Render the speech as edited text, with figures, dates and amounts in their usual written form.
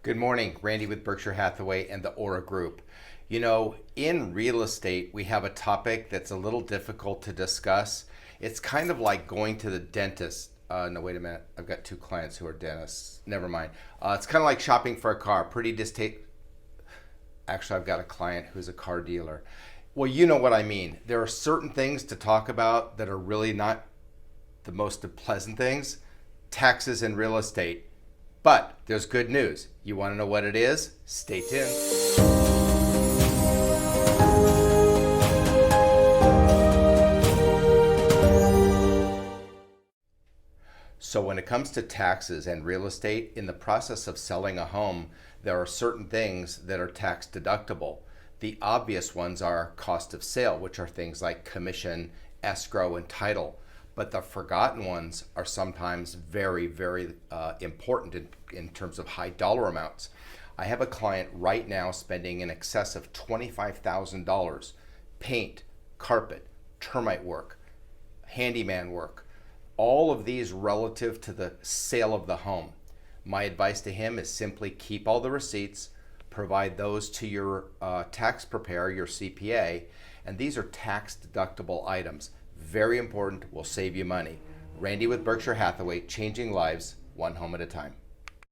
Good morning, Randy with Berkshire Hathaway and the Aura Group. You know, in real estate, we have a topic that's a little difficult to discuss. It's kind of like going to the dentist. No, wait a minute. I've got two clients who are dentists. Never mind. It's kind of like shopping for a car. Actually, I've got a client who's a car dealer. Well, you know what I mean. There are certain things to talk about that are really not the most pleasant things. Taxes and real estate. But there's good news. You want to know what it is? Stay tuned. So when it comes to taxes and real estate, in the process of selling a home, there are certain things that are tax deductible. The obvious ones are cost of sale, which are things like commission, escrow, and title. But the forgotten ones are sometimes very, very important in terms of high dollar amounts. I have a client right now spending in excess of $25,000, paint, carpet, termite work, handyman work, all of these relative to the sale of the home. My advice to him is simply keep all the receipts, provide those to your tax preparer, your CPA, and these are tax deductible items. Very important, will save you money. Randy with Berkshire Hathaway, changing lives one home at a time.